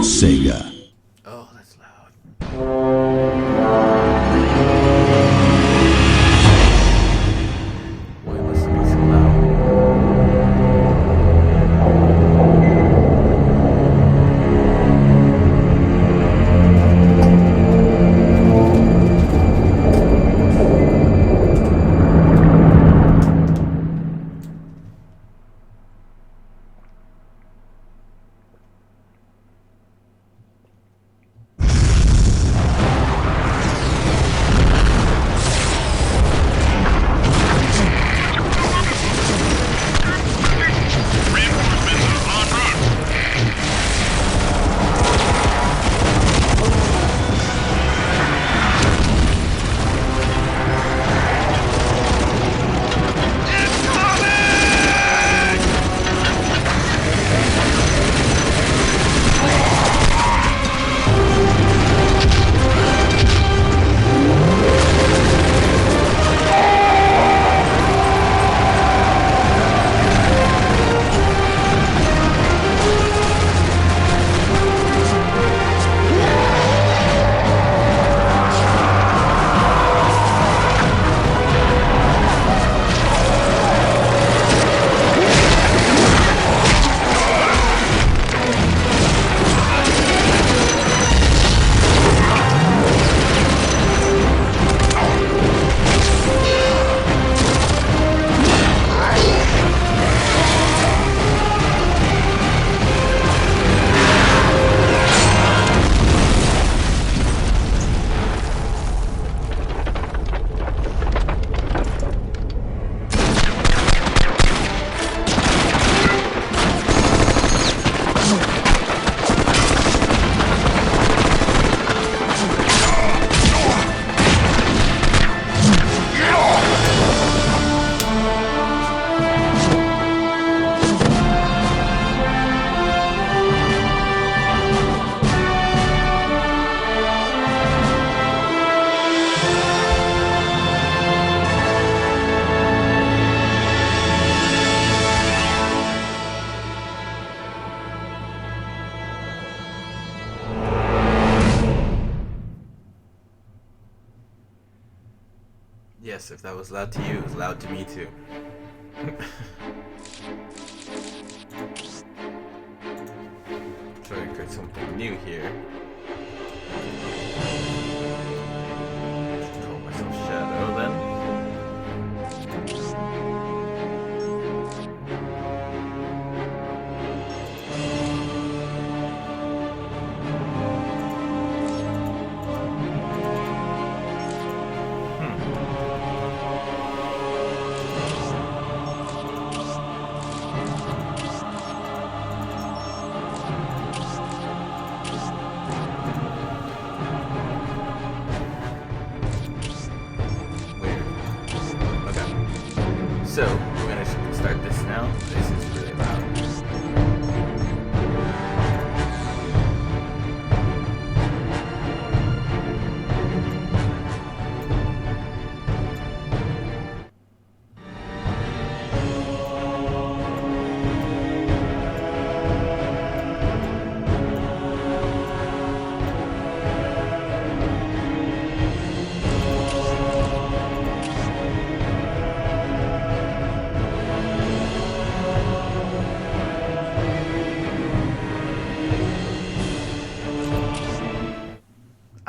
Sega. Oh, that's loud. Why must it be so loud? Yes, if that was loud to you, it was loud to me too. Try to create something new here. Call myself Shadow then. So, we're gonna start this now. This is really loud.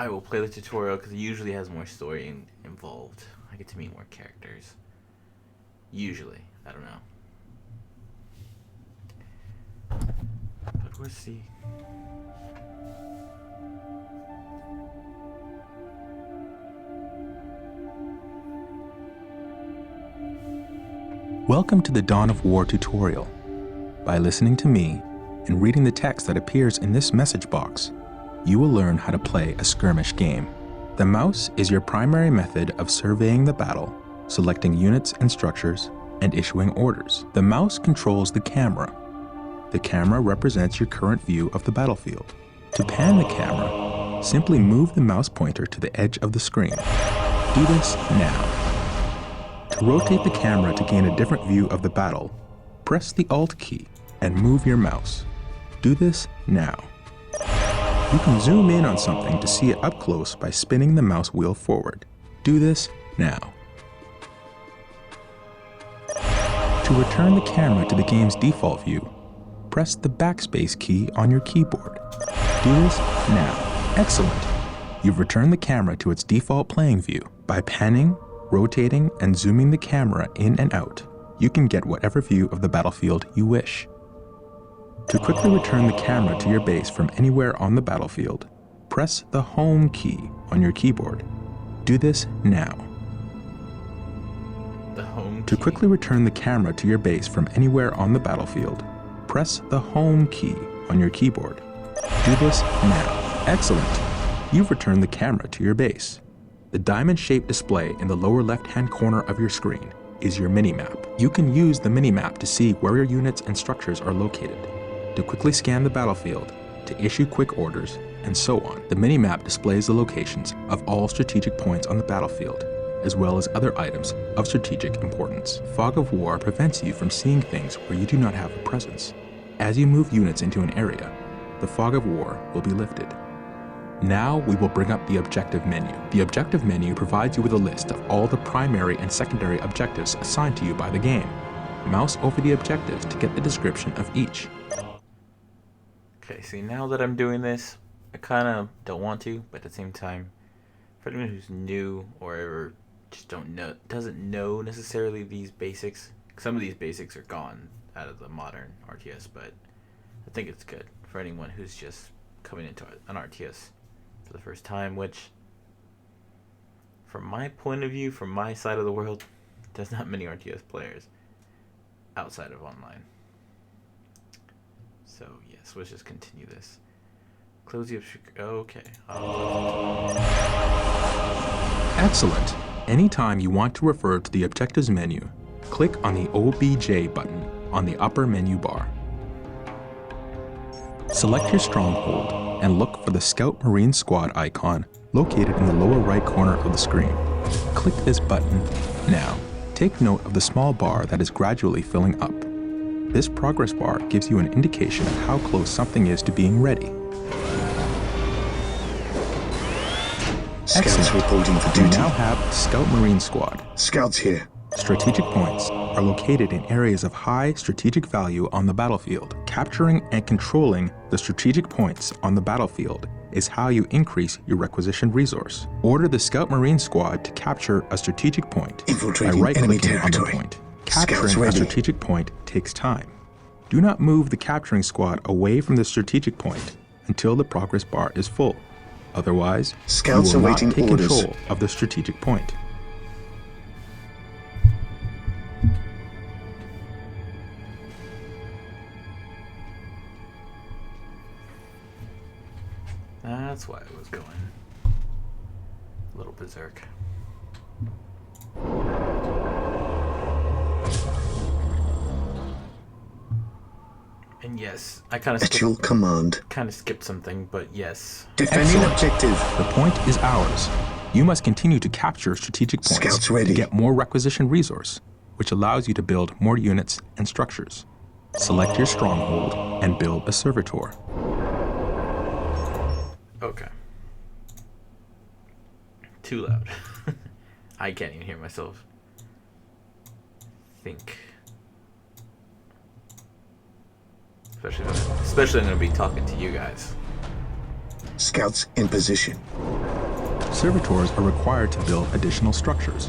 I will play the tutorial because it usually has more story involved. I get to meet more characters. Usually. I don't know. But we'll see. Welcome to the Dawn of War tutorial. By listening to me and reading the text that appears in this message box, you will learn how to play a skirmish game. The mouse is your primary method of surveying the battle, selecting units and structures, and issuing orders. The mouse controls the camera. The camera represents your current view of the battlefield. To pan the camera, simply move the mouse pointer to the edge of the screen. Do this now. To rotate the camera to gain a different view of the battle, press the Alt key and move your mouse. Do this now. You can zoom in on something to see it up close by spinning the mouse wheel forward. Do this now. To return the camera to the game's default view, press the backspace key on your keyboard. Do this now. Excellent! You've returned the camera to its default playing view. By panning, rotating, and zooming the camera in and out, you can get whatever view of the battlefield you wish. To quickly return the camera to your base from anywhere on the battlefield, press the Home key on your keyboard. Do this now. The Home To key. quickly return the camera to your base from anywhere on the battlefield, press the Home key on your keyboard. Do this now. Excellent! You've returned the camera to your base. The diamond-shaped display in the lower left-hand corner of your screen is your minimap. You can use the minimap to see where your units and structures are located, to quickly scan the battlefield, to issue quick orders, and so on. The minimap displays the locations of all strategic points on the battlefield, as well as other items of strategic importance. Fog of War prevents you from seeing things where you do not have a presence. As you move units into an area, the Fog of War will be lifted. Now we will bring up the objective menu. The objective menu provides you with a list of all the primary and secondary objectives assigned to you by the game. Mouse over the objectives to get the description of each. Okay, see, now that I'm doing this, I kind of don't want to, but at the same time, for anyone who's new or ever just doesn't know necessarily these basics, some of these basics are gone out of the modern RTS, but I think it's good for anyone who's just coming into an RTS for the first time, which, from my point of view, from my side of the world, there's not many RTS players outside of online. So yes, let's just continue this. Close the okay. Excellent. Anytime you want to refer to the objectives menu, click on the OBJ button on the upper menu bar. Select your stronghold and look for the Scout Marine Squad icon located in the lower right corner of the screen. Click this button now. Take note of the small bar that is gradually filling up. This progress bar gives you an indication of how close something is to being ready. Scouts Excellent. reporting for We duty. now have Scout Marine Squad. Scouts here. Strategic points are located in areas of high strategic value on the battlefield. Capturing and controlling the strategic points on the battlefield is how you increase your requisitioned resource. Order the Scout Marine Squad to capture a strategic point by Infiltrating enemy right-clicking on the territory. point. Scouts Capturing a ready. strategic point takes time. Do not move the capturing squad away from the strategic point until the progress bar is full. Otherwise, Scouts you will not awaiting take orders. control of the strategic point. That's why I was going a little berserk. And yes, I kind At your command. skipped something, but yes. Defending Excellent. objective. The point is ours. You must continue to capture strategic points Scouts ready. to get more requisition resource, which allows you to build more units and structures. Select your stronghold and build a servitor. Okay. Too loud. I can't even hear myself think. Especially I'm going to be talking to you guys. Scouts in position. Servitors are required to build additional structures.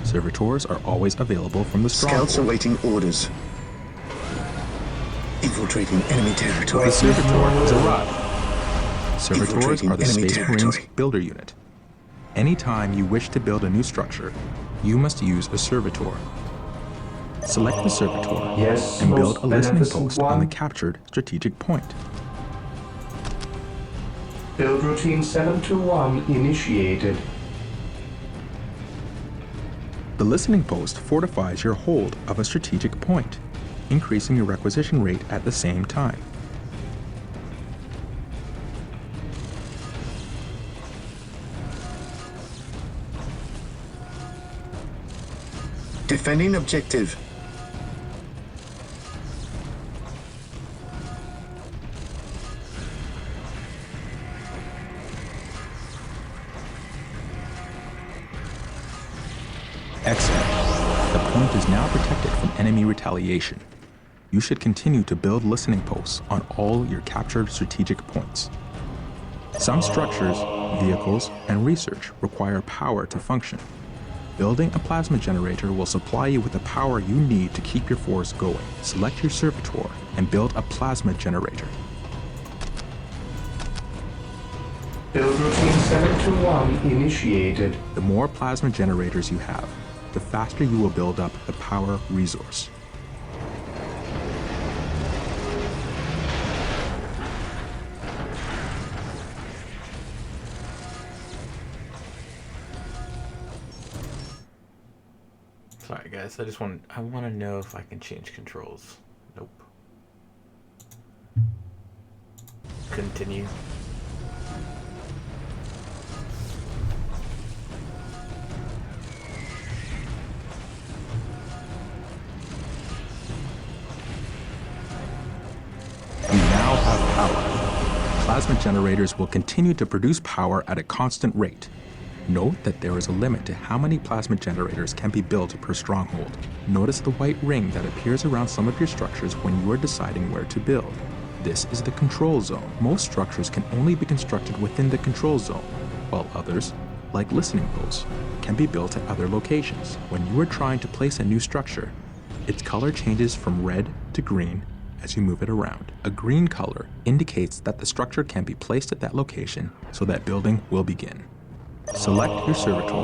Servitors are always available from the stronghold. Scouts awaiting orders. Infiltrating enemy territory. The servitor is a rod. Servitors Infiltrating are the enemy Space Marines territory. builder unit. Anytime you wish to build a new structure, you must use a servitor. Select the servitor Yes, and build most a listening beneficent post on the one. captured strategic point. Build routine 721 initiated. The listening post fortifies your hold of a strategic point, increasing your requisition rate at the same time. Defending objective. Excellent. The point is now protected from enemy retaliation. You should continue to build listening posts on all your captured strategic points. Some structures, vehicles, and research require power to function. Building a plasma generator will supply you with the power you need to keep your force going. Select your servitor and build a plasma generator. Build routine 721 initiated. The more plasma generators you have, the faster you will build up the power resource. Sorry guys, I want to know if I can change controls. Nope. Continue. You now have power. Plasma generators will continue to produce power at a constant rate. Note that there is a limit to how many plasma generators can be built per stronghold. Notice the white ring that appears around some of your structures when you are deciding where to build. This is the control zone. Most structures can only be constructed within the control zone, while others, like listening posts, can be built at other locations. When you are trying to place a new structure, its color changes from red to green as you move it around. A green color indicates that the structure can be placed at that location, so that building will begin. Select your servitor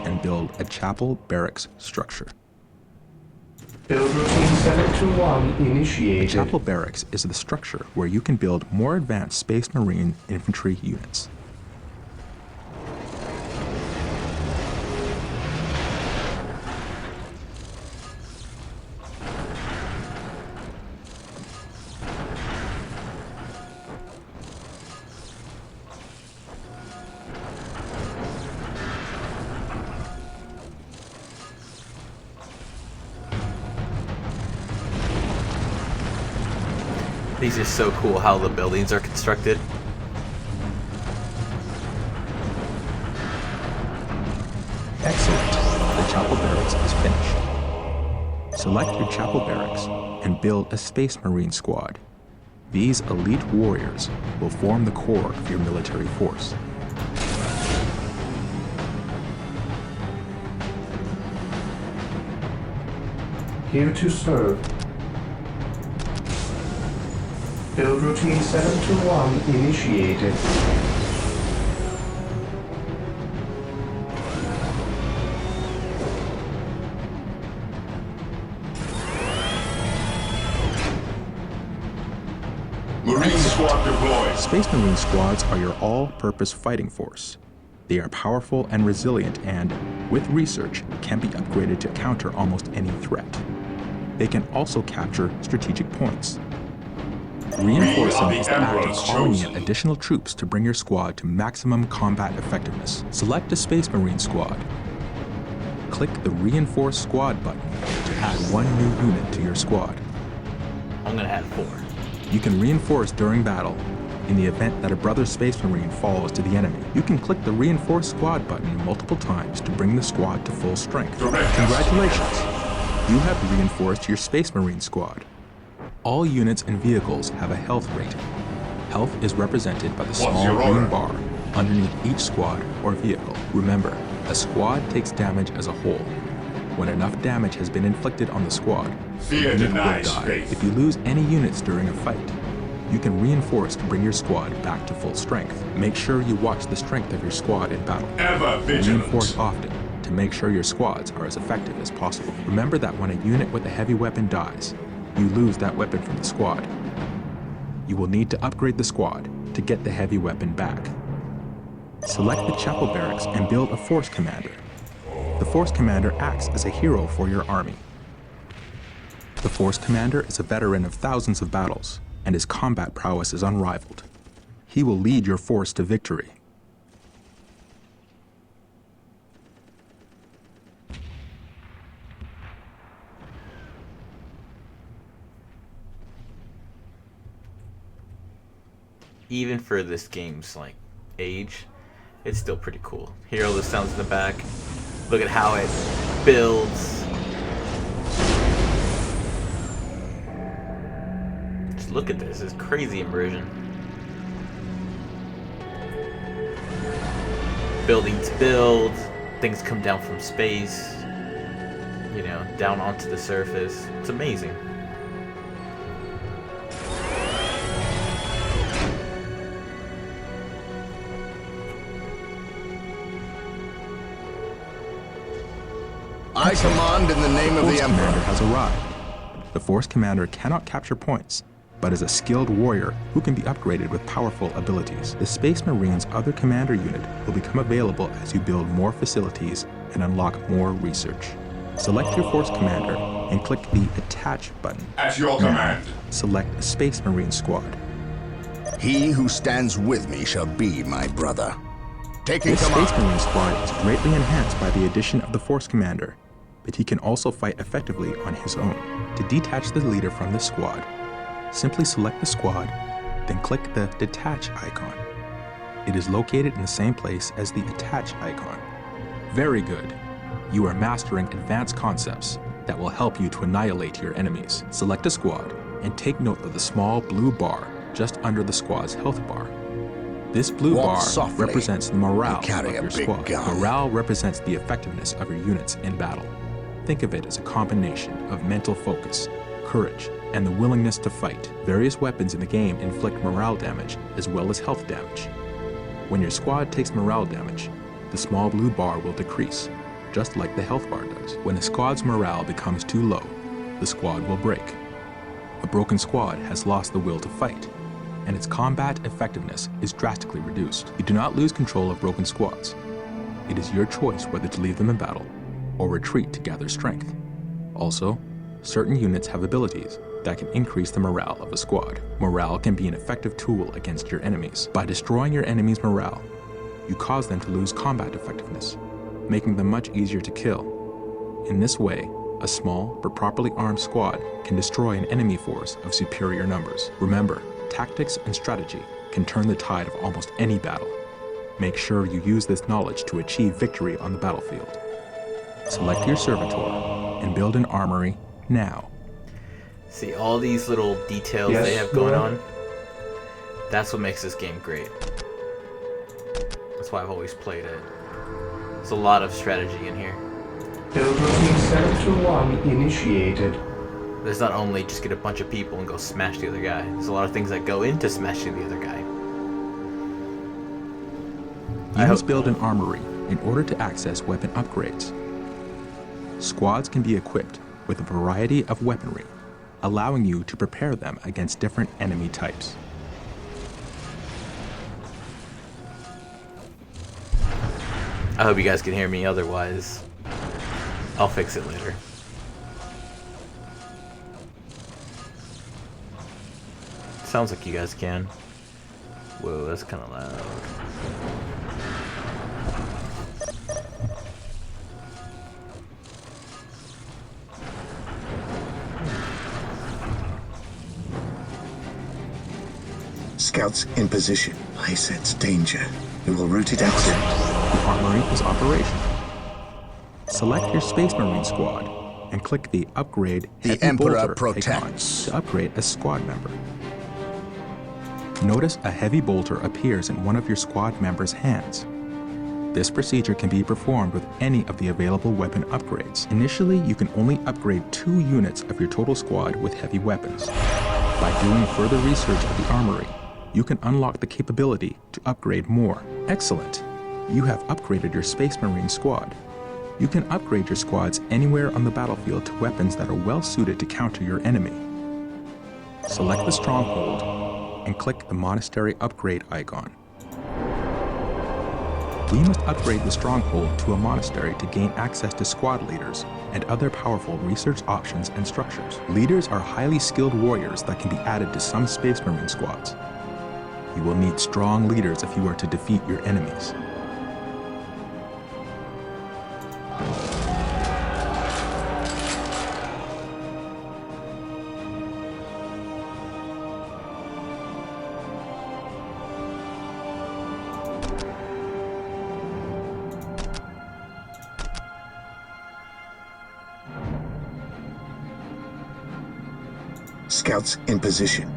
and build a chapel barracks structure. Build routine 721 A initiated. chapel barracks is the structure where you can build more advanced Space Marine infantry units. These are so cool how the buildings are constructed. Excellent. The chapel barracks is finished. Select your chapel barracks and build a Space Marine squad. These elite warriors will form the core of your military force. Here to serve. Build routine 721 initiated. Marine squad deployed. Space Marine squads are your all-purpose fighting force. They are powerful and resilient and, with research, can be upgraded to counter almost any threat. They can also capture strategic points. Reinforcing is the act of calling in additional troops to bring your squad to maximum combat effectiveness. Select a Space Marine squad. Click the Reinforce Squad button to add one new unit to your squad. I'm gonna add 4. You can reinforce during battle. In the event that a brother Space Marine falls to the enemy, you can click the Reinforce Squad button multiple times to bring the squad to full strength. Congratulations! You have reinforced your Space Marine squad. All units and vehicles have a health rating. Health is represented by the small your green order? bar underneath each squad or vehicle. Remember, a squad takes damage as a whole. When enough damage has been inflicted on the squad, Fear the unit will denies die. faith. If you lose any units during a fight, you can reinforce to bring your squad back to full strength. Make sure you watch the strength of your squad in battle. Ever vigilant. Reinforce often to make sure your squads are as effective as possible. Remember that when a unit with a heavy weapon dies, you lose that weapon from the squad. You will need to upgrade the squad to get the heavy weapon back. Select the chapel barracks and build a force commander. The force commander acts as a hero for your army. The force commander is a veteran of thousands of battles, and his combat prowess is unrivaled. He will lead your force to victory. Even for this game's like age, it's still pretty cool. Hear all the sounds in the back. Look at how it builds. Just look at this. It's crazy immersion. Buildings build. Things come down from space. You know, down onto the surface. It's amazing. I command in the name of Force the Commander Emperor. has arrived. The Force Commander cannot capture points, but is a skilled warrior who can be upgraded with powerful abilities. The Space Marine's other commander unit will become available as you build more facilities and unlock more research. Select your Force Commander and click the Attach button. At your command. Select the Space Marine Squad. He who stands with me shall be my brother. Taking This command. Space Marine Squad is greatly enhanced by the addition of the Force Commander, but he can also fight effectively on his own. To detach the leader from this squad, simply select the squad, then click the Detach icon. It is located in the same place as the Attach icon. Very good. You are mastering advanced concepts that will help you to annihilate your enemies. Select a squad and take note of the small blue bar just under the squad's health bar. This blue Walk bar softly. represents the morale You carry of a your big squad. gun. Morale represents the effectiveness of your units in battle. Think of it as a combination of mental focus, courage, and the willingness to fight. Various weapons in the game inflict morale damage as well as health damage. When your squad takes morale damage, the small blue bar will decrease, just like the health bar does. When a squad's morale becomes too low, the squad will break. A broken squad has lost the will to fight, and its combat effectiveness is drastically reduced. You do not lose control of broken squads. It is your choice whether to leave them in battle or retreat to gather strength. Also, certain units have abilities that can increase the morale of a squad. Morale can be an effective tool against your enemies. By destroying your enemy's morale, you cause them to lose combat effectiveness, making them much easier to kill. In this way, a small but properly armed squad can destroy an enemy force of superior numbers. Remember, tactics and strategy can turn the tide of almost any battle. Make sure you use this knowledge to achieve victory on the battlefield. Select your servitor and build an armory now. See all these little details Yes, they have going Lord. on? That's what makes this game great. That's why I've always played it. There's a lot of strategy in here. Build routine 721 initiated. There's not only just get a bunch of people and go smash the other guy. There's a lot of things that go into smashing the other guy. You must build an armory in order to access weapon upgrades. Squads can be equipped with a variety of weaponry, allowing you to prepare them against different enemy types. I hope you guys can hear me, otherwise I'll fix it later. Sounds like you guys can. Whoa, that's kind of loud. Scouts in position. I sense danger. We will root it out. The armory is operational. Select your Space Marine squad and click the Upgrade The Heavy Emperor Bolter protects. icon to upgrade a squad member. Notice a heavy bolter appears in one of your squad members' hands. This procedure can be performed with any of the available weapon upgrades. Initially, you can only upgrade 2 units of your total squad with heavy weapons. By doing further research of the armory, you can unlock the capability to upgrade more. Excellent! You have upgraded your Space Marine squad. You can upgrade your squads anywhere on the battlefield to weapons that are well suited to counter your enemy. Select the stronghold and click the Monastery Upgrade icon. We must upgrade the stronghold to a monastery to gain access to squad leaders and other powerful research options and structures. Leaders are highly skilled warriors that can be added to some Space Marine squads. You will need strong leaders if you are to defeat your enemies. Scouts in position.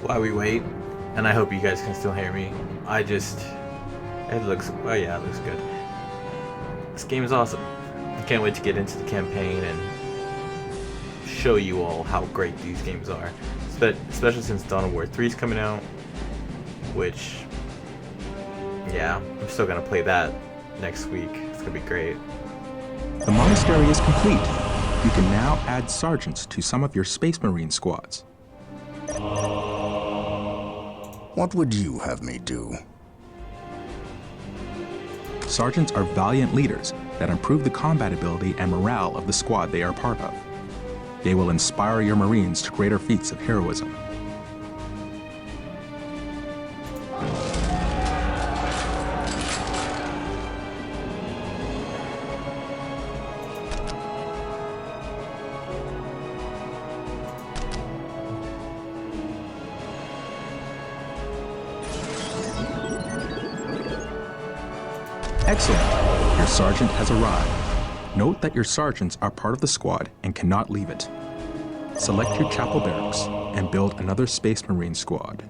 While we wait, and I hope you guys can still hear me, it looks, oh yeah, it looks good. This game is awesome. I can't wait to get into the campaign and show you all how great these games are. Especially since Dawn of War 3 is coming out, which, yeah, I'm still gonna play that next week. It's gonna be great. The monastery is complete. You can now add sergeants to some of your Space Marine squads. What would you have me do? Sergeants are valiant leaders that improve the combat ability and morale of the squad they are part of. They will inspire your Marines to greater feats of heroism. Excellent! Your sergeant has arrived. Note that your sergeants are part of the squad and cannot leave it. Select your chapel barracks and build another Space Marine squad.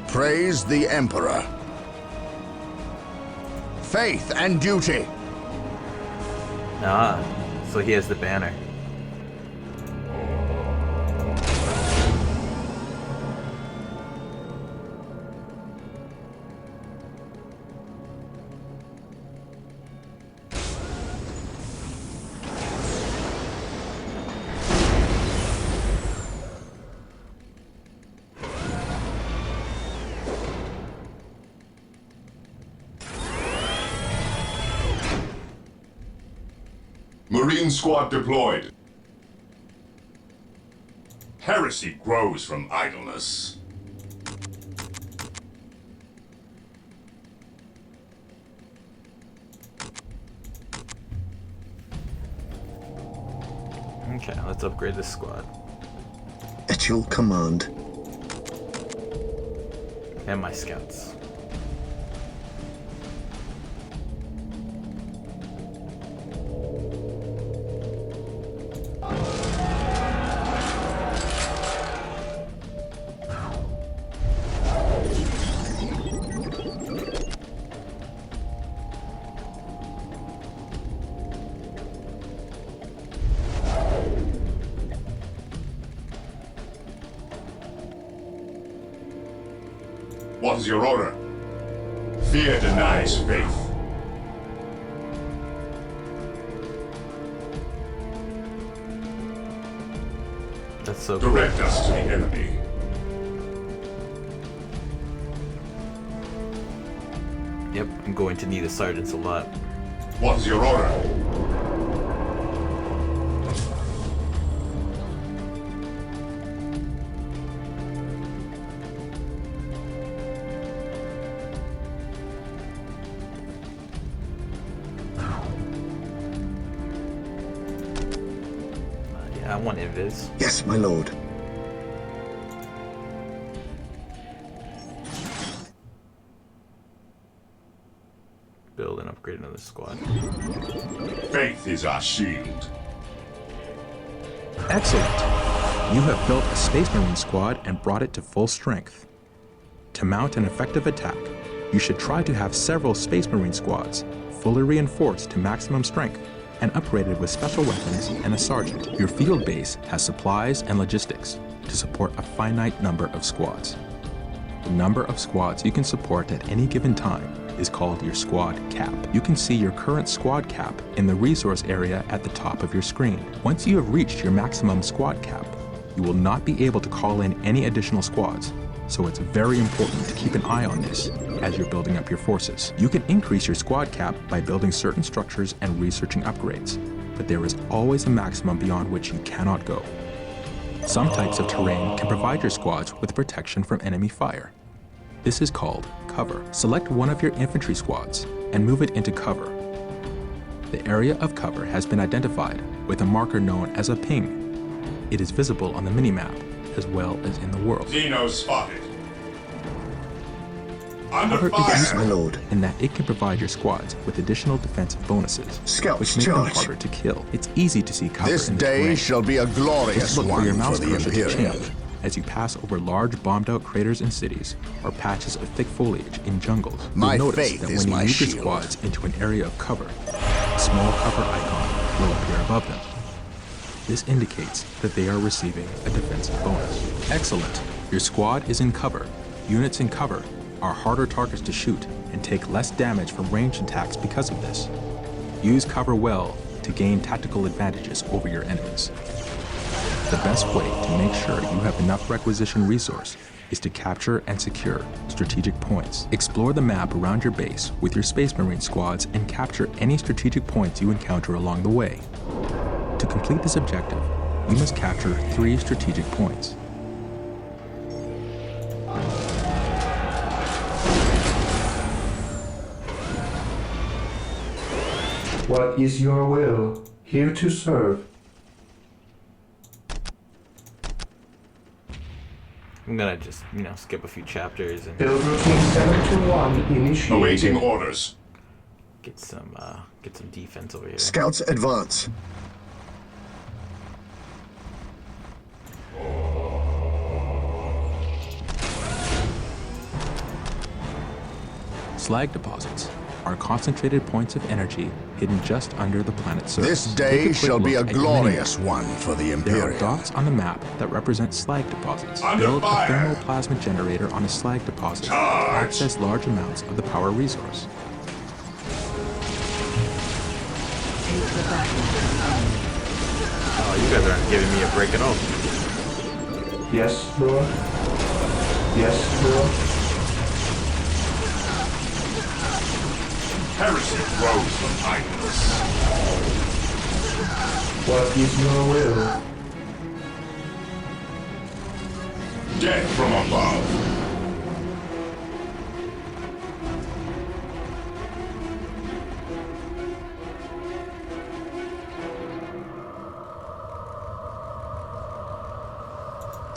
Praise the Emperor. Faith and duty. Ah, so he has the banner. Marine squad deployed. Heresy grows from idleness. Okay, let's upgrade this squad. At your command. And my scouts. What is your order? Fear denies faith. That's so cool. Direct us to the enemy. Yep, I'm going to need the sergeants a lot. What is your order? I want invis. Yes, my lord. Build and upgrade another squad. Faith is our shield. Excellent! You have built a Space Marine squad and brought it to full strength. To mount an effective attack, you should try to have several Space Marine squads, fully reinforced to maximum strength, and upgraded with special weapons and a sergeant. Your field base has supplies and logistics to support a finite number of squads. The number of squads you can support at any given time is called your squad cap. You can see your current squad cap in the resource area at the top of your screen. Once you have reached your maximum squad cap, you will not be able to call in any additional squads, so it's very important to keep an eye on this as you're building up your forces. You can increase your squad cap by building certain structures and researching upgrades, but there is always a maximum beyond which you cannot go. Some types of terrain can provide your squads with protection from enemy fire. This is called cover. Select one of your infantry squads and move it into cover. The area of cover has been identified with a marker known as a ping. It is visible on the minimap, as well as in the world. Xeno spotted. Under However, it fire. is My lord. in that it can provide your squads with additional defensive bonuses, Scouts which make them charge. harder to kill. It's easy to see cover This in the day terrain. shall be a glorious Just look for one your for mouse the cursor to Imperium. change as you pass over large bombed-out craters in cities or patches of thick foliage in jungles. My You'll notice faith that is when you my move shield. your squads into an area of cover, a small cover icon will appear above them. This indicates that they are receiving a defensive bonus. Excellent. Your squad is in cover. Units in cover are harder targets to shoot and take less damage from ranged attacks because of this. Use cover well to gain tactical advantages over your enemies. The best way to make sure you have enough requisition resource is to capture and secure strategic points. Explore the map around your base with your Space Marine squads and capture any strategic points you encounter along the way. To complete this objective, you must capture 3 strategic points. What is your will? Here to serve. I'm gonna just, skip a few chapters and Build routine 721 initiated. Awaiting orders. get some defense over here. Scouts advance. Slag deposits are concentrated points of energy hidden just under the planet's surface. This Take day quick shall be a look at your glorious minimap. one for the There are Imperium. dots on the map that represent slag deposits. Under Build a fire. thermoplasma generator on a slag deposit to Charge. access large amounts of the power resource. Oh, you guys aren't giving me a break at all. Yes, Lord. Yes, Lord. Heresy grows from idleness. What is your will? Death from above.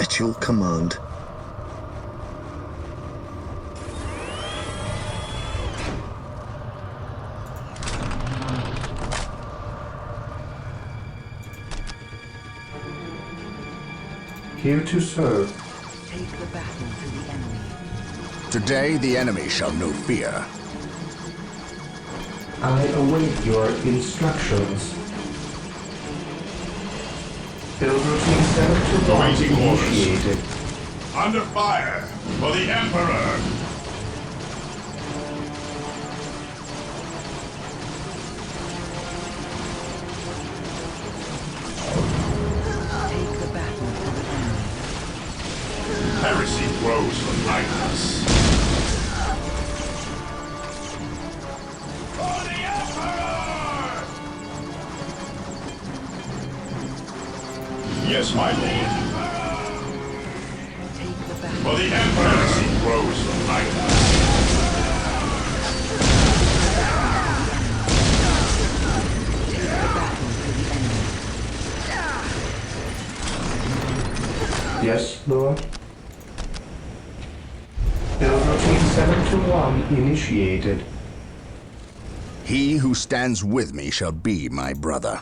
At your command. Here to serve. Take the battle to the enemy. Today the enemy shall know fear. I await your instructions. Build routine 721 Awaiting orders. initiated. Under fire for the Emperor. Take the battle to the enemy. Heresy grows from idleness. For the Emperor! Yes, my lord. Take the battle. For the Emperor. Heresy grows from idleness. Take the battle to the enemy. Yes, Lord. Build routine 721 initiated. He who stands with me shall be my brother.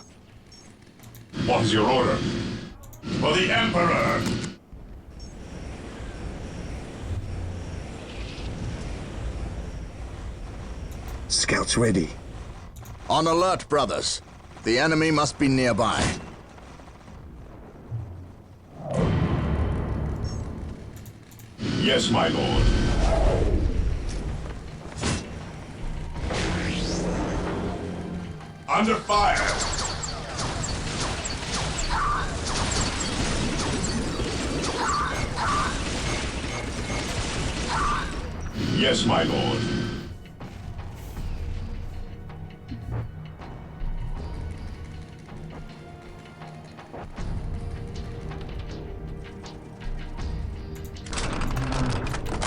What is your order? For the Emperor! Scouts ready. On alert, brothers. The enemy must be nearby. Yes, my lord. Under fire! Yes, my lord.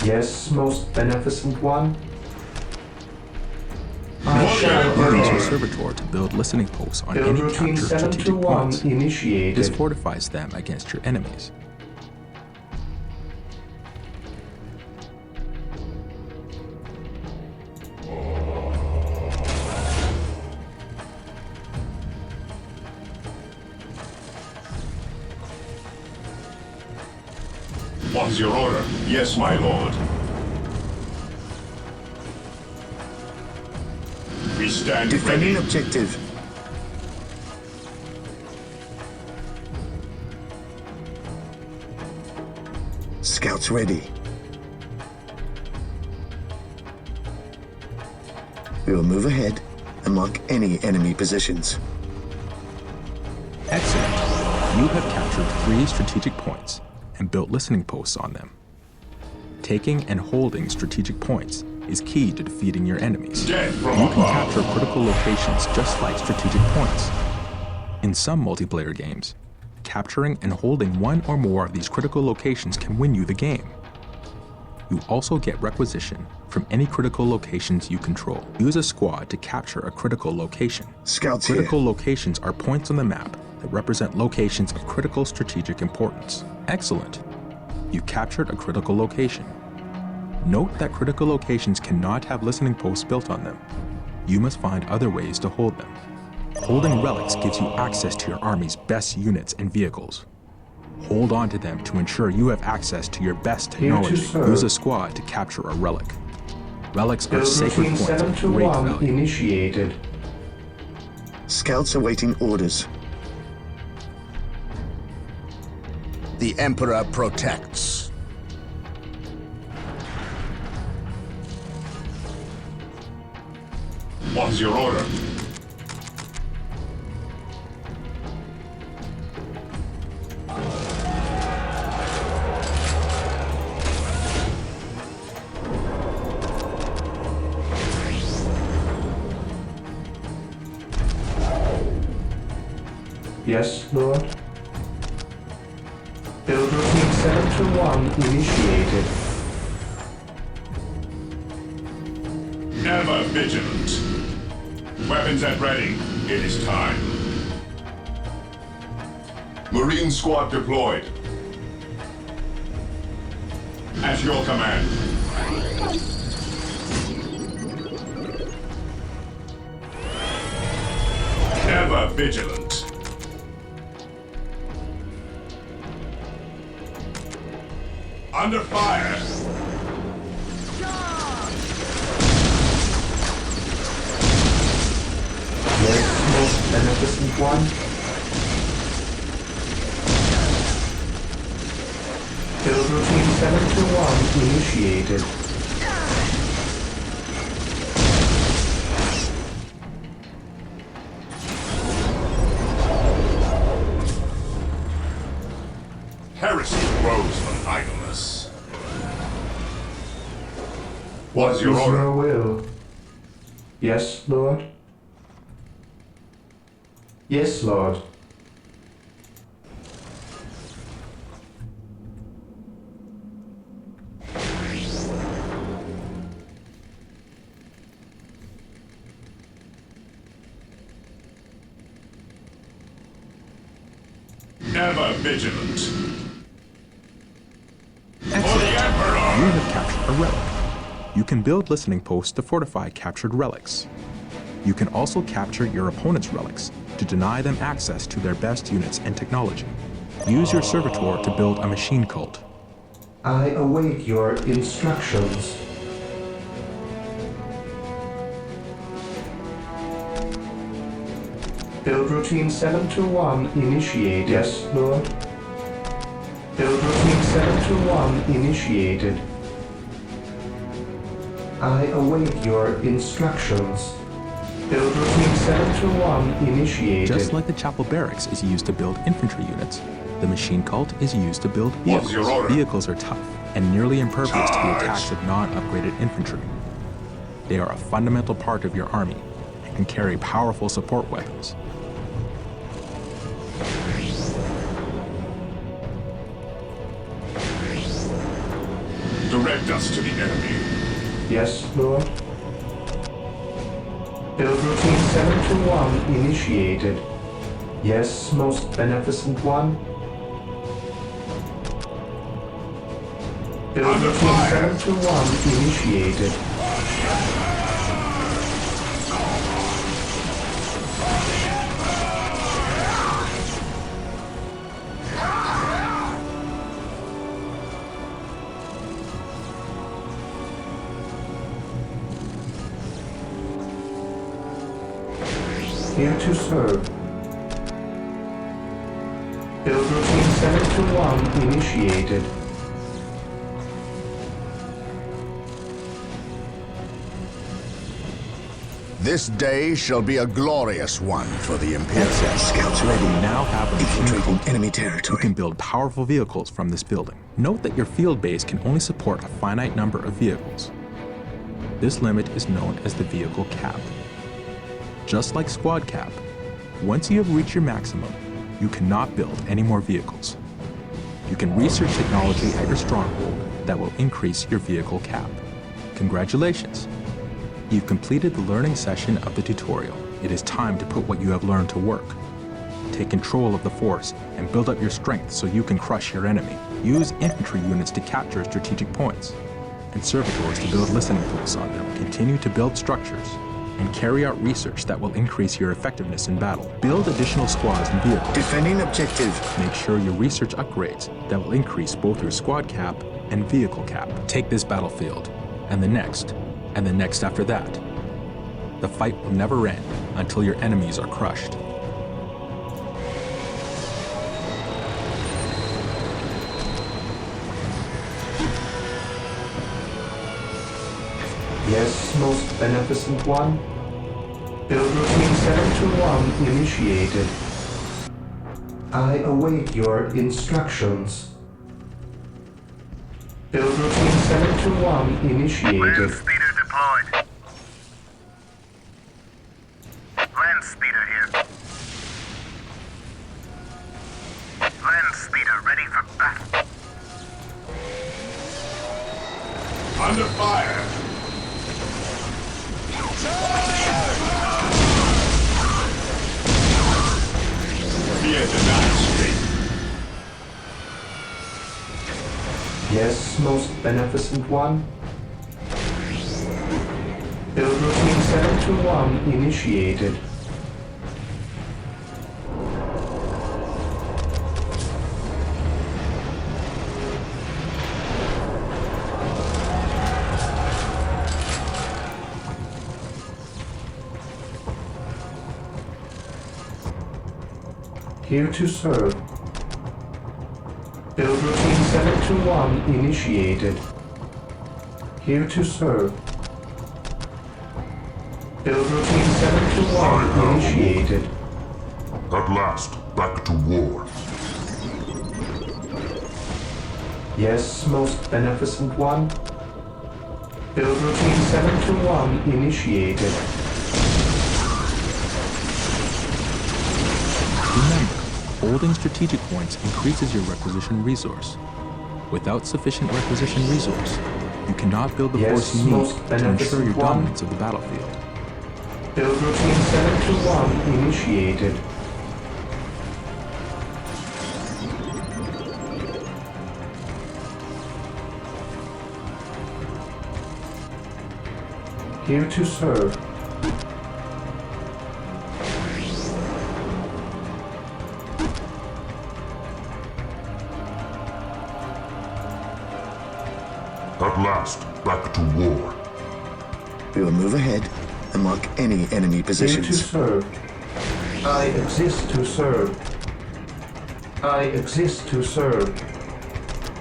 Yes, most beneficent one. I For the shall Emperor! use your order. servitor to build listening posts on Build any routine captured 7 to strategic 1 points. This initiated. fortifies them against your enemies. What is your order? Yes, my lord. We stand Defending ready. objective. Scouts ready. We will move ahead and mark any enemy positions. Excellent. You have captured 3 strategic points and built listening posts on them. Taking and holding strategic points is key to defeating your enemies. Death from You can above. capture critical locations just like strategic points. In some multiplayer games, capturing and holding one or more of these critical locations can win you the game. You also get requisition from any critical locations you control. Use a squad to capture a critical location. Scouts here. Critical locations are points on the map that represent locations of critical strategic importance. Excellent. You captured a critical location. Note that critical locations cannot have listening posts built on them. You must find other ways to hold them. Holding relics gives you access to your army's best units and vehicles. Hold on to them to ensure you have access to your best Here to technology. serve. Use a squad to capture a relic. Relics are Build sacred routine points 7 of to great 1 value. initiated. Scouts awaiting orders. The Emperor protects. What is your order? Yes, Lord. Build routine 7 to 1 initiated. Ever vigilant. Weapons at ready. It is time. Marine squad deployed. At your command. Ever vigilant. Under fire. Yes, most beneficent one. Build routine 7 to 1 initiated. Heresy grows from idleness. What is your Is order? your will? Yes, Lord. Yes, Lord. Ever vigilant. For the You Emperor! have captured a relic. You can build listening posts to fortify captured relics. You can also capture your opponent's relics to deny them access to their best units and technology. Use your servitor to build a machine cult. I await your instructions. Build routine 7 to 1 initiated. Yes, Lord. Build routine 7 to 1 initiated. I await your instructions. Build routine 7 to 1 initiated. Just like the chapel barracks is used to build infantry units, the machine cult is used to build What's vehicles. your order? Vehicles are tough and nearly impervious to the Charge. attacks of non-upgraded infantry. They are a fundamental part of your army and can carry powerful support weapons. Direct us to the enemy. Yes, Lord. Build routine 721 initiated. Yes, most beneficent one. Build Under routine fire. 721 initiated. Here to serve. Build routine 721 initiated. This day shall be a glorious one for the Imperium. Scouts ready. You now have a machine Infiltrating cult. enemy You territory. can build powerful vehicles from this building. Note that your field base can only support a finite number of vehicles. This limit is known as the vehicle cap. Just like squad cap, once you have reached your maximum, you cannot build any more vehicles. You can research technology at your stronghold that will increase your vehicle cap. Congratulations! You've completed the learning session of the tutorial. It is time to put what you have learned to work. Take control of the force and build up your strength so you can crush your enemy. Use infantry units to capture strategic points, and servitors to build listening posts on them. Continue to build structures, and carry out research that will increase your effectiveness in battle. Build additional squads and vehicles. Defending objective. Make sure your research upgrades that will increase both your squad cap and vehicle cap. Take this battlefield, and the next after that. The fight will never end until your enemies are crushed. Yes, most beneficent one. Build routine 721 initiated. I await your instructions. Build routine 721 initiated. Speeder deployed. Land speeder here. Land speeder ready for battle. Under fire. Fear denies strength. Yes, most beneficent one. Build routine 721 initiated. Here to serve. Build routine 721 initiated. Here to serve. Build routine 721 initiated. At last, back to war. Yes, most beneficent one. Build routine 721 initiated. Remember, holding strategic points increases your requisition resource. Without sufficient requisition resource, you cannot build the Yes, force you need most to ensure your beneficent one. dominance of the battlefield. Build routine 721 initiated. Here to serve. At last, back to war. We will move ahead and mark any enemy Here to positions. serve. I exist to serve. I exist to serve.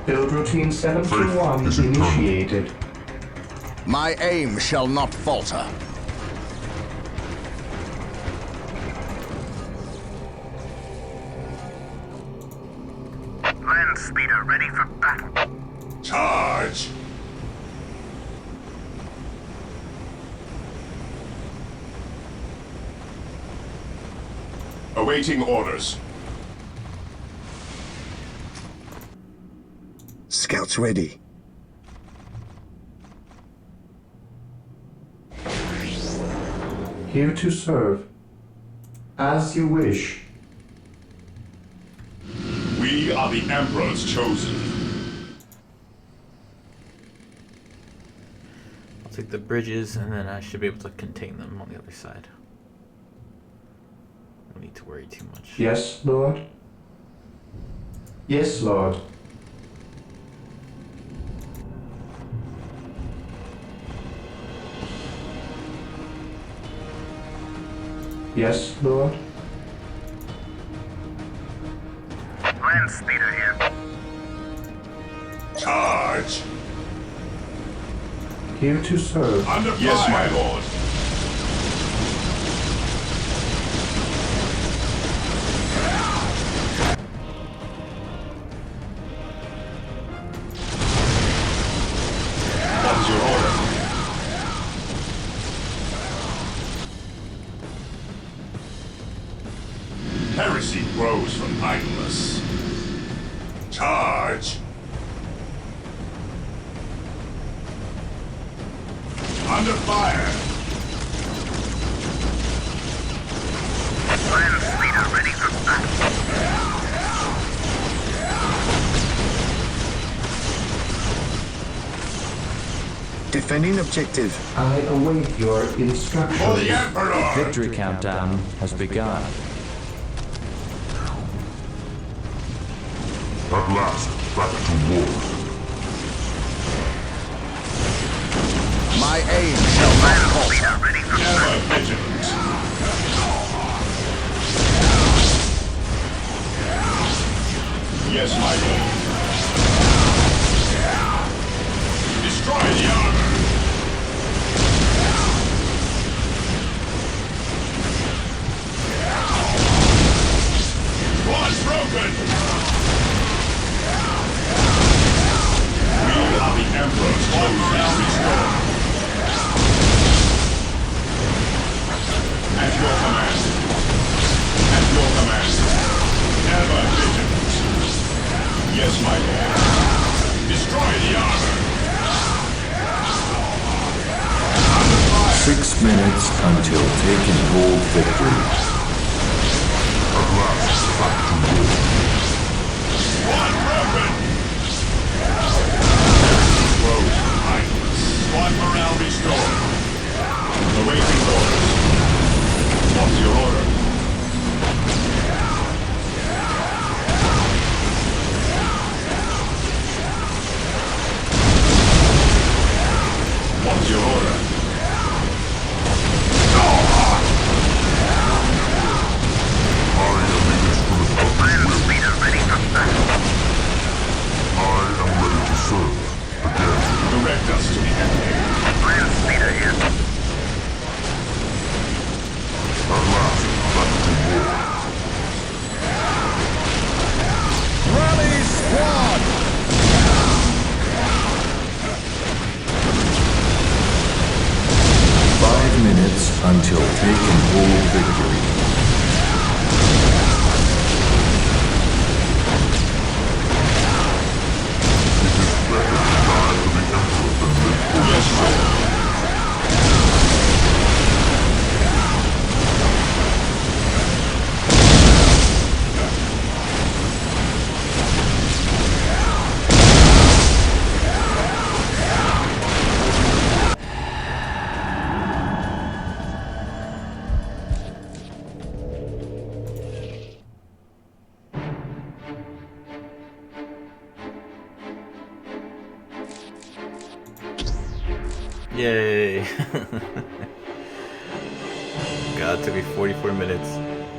Build routine 721 Faith is eternal. initiated. My aim shall not falter. Land speeder ready for battle. Charge! Awaiting orders. Scouts ready. Here to serve. As you wish. We are the Emperor's chosen. I'll take the bridges, and then I should be able to contain them on the other side. No need to worry too much. Yes, Lord? Yes, Lord. Yes, Lord? Land speeder here. Charge! Here to serve. Under fire! Yes, my lord. What is your order? Heresy grows from idleness. Charge! Under fire! Land speeder ready for battle. Defending objective. I await your For the instructions. Emperor! Victory countdown has begun. At last, back to war. My aim shall not Land falter. speeder ready for battle. Ever vigilant. Yes, my lord. Destroy the armor. One broken. We are the Emperor's chosen restored. At your command. At your command. Ever vigilant. Yes, my lord. Destroy the armor. 6 minutes until taking hold victory. At last, back to war. One broken. Close idleness. Squad morale restored. Awaiting orders. What's your order? What's your order? Land speeder ready for battle. Direct us to the enemy. Land speeder here. At last, back to war. Rally squad! 5 minutes until taking hold victory. Yes, sir. Yay! God, it took me 44 minutes.